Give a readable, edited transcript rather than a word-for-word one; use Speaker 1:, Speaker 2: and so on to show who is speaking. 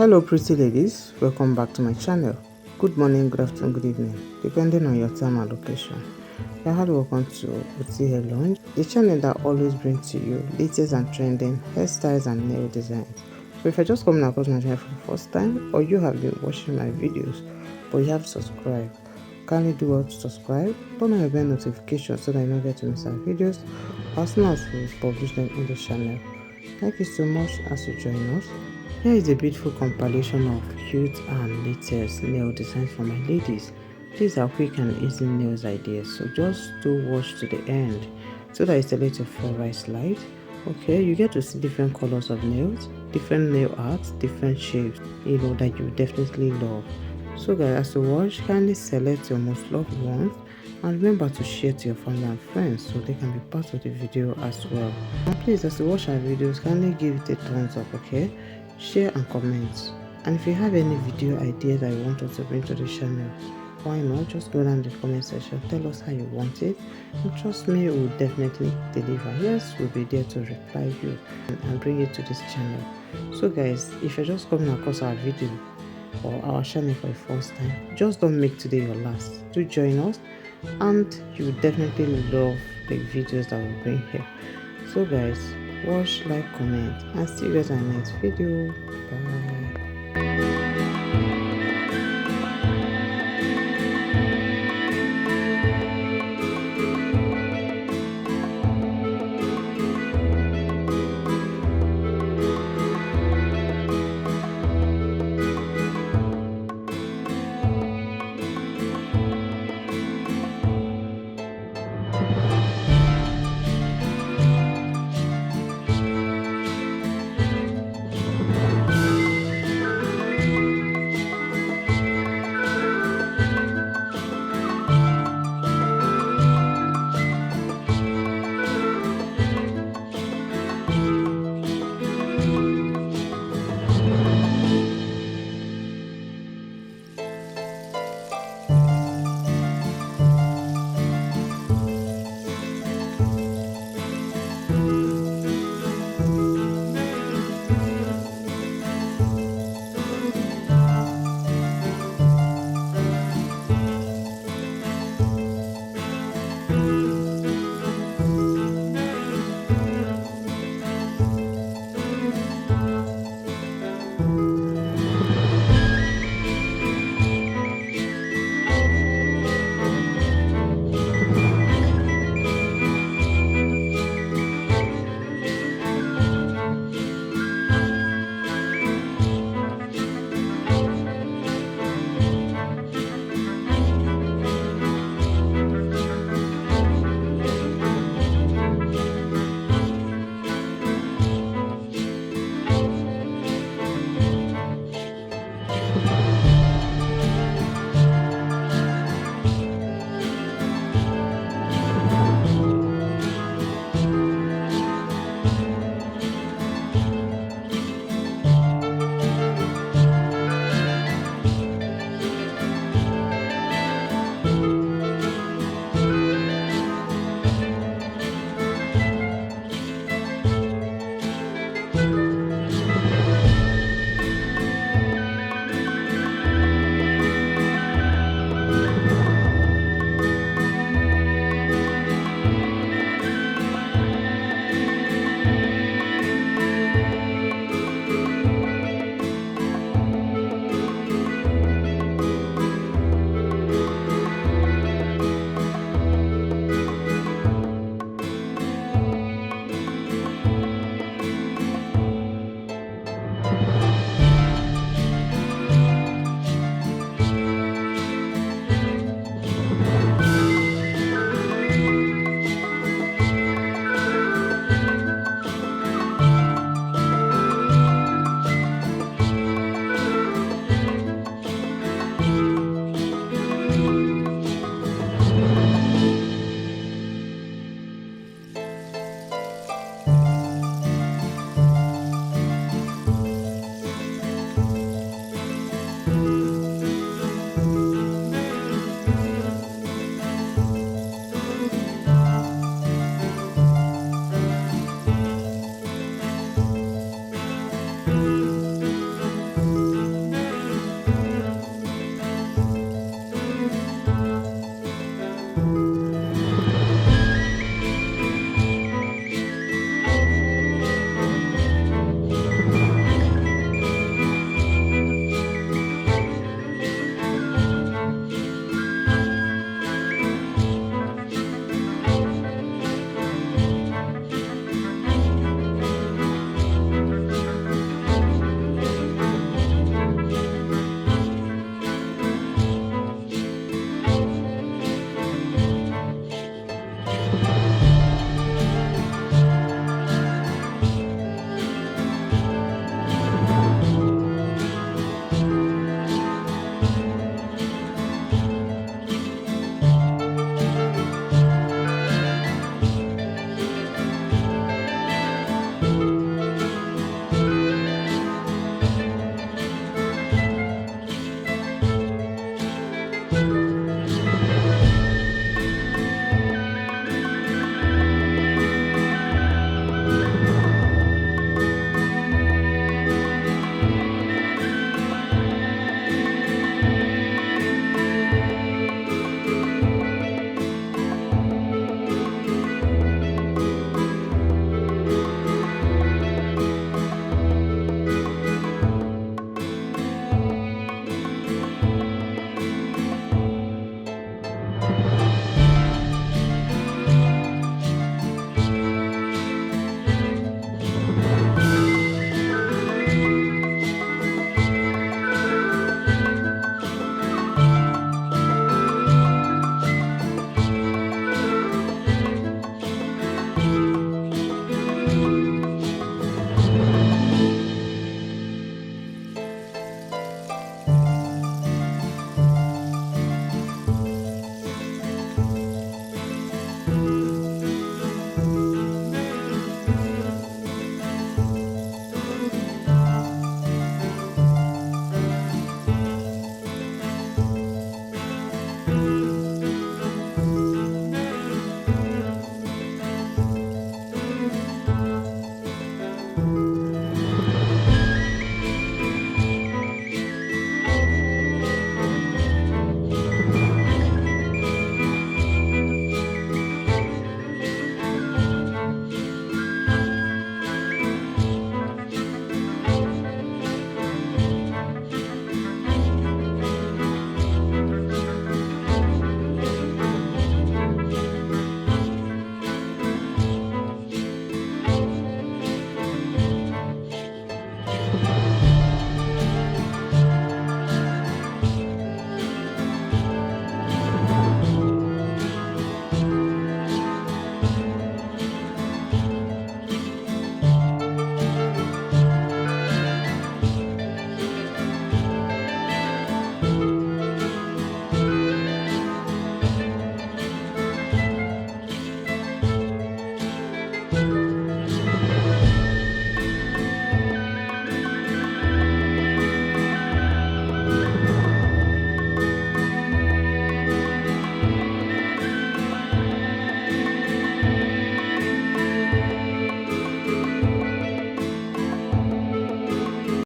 Speaker 1: Hello pretty ladies, welcome back to my channel. Good morning, good afternoon, good evening, depending on your time and location. You're highly welcome to Uti Hair Lounge, the channel that always brings to you latest and trending hairstyles and nail designs. So if you're just coming across my channel for the first time, or you have been watching my videos but you have subscribed, kindly do well to subscribe, turn on your bell notification so that you don't get to miss our videos as soon as we publish them on the channel. Thank you so much as you join us. Here is a beautiful compilation of cute and latest nail designs for my ladies. These are quick and easy nails ideas, so just do watch to the end so that you select your favorite slide. Okay, you get to see different colors of nails, different nail arts, different shapes, that you definitely love. So guys, as you watch, kindly select your most loved ones and remember to share to your family and friends so they can be part of the video as well. And please, as you watch our videos, kindly give it a thumbs up, okay? Share and comment. And if you have any video ideas that you want us to bring to the channel, why not just go down in the comment section, tell us how you want it, and trust me, we'll definitely deliver. Yes, we'll be there to reply you and bring it to this channel. So guys, if you're just coming across our video or our channel for the first time, just don't make today your last. Do join us and you will definitely love the videos that we bring here. So guys, watch, like, comment, and see you guys in the next video. Bye.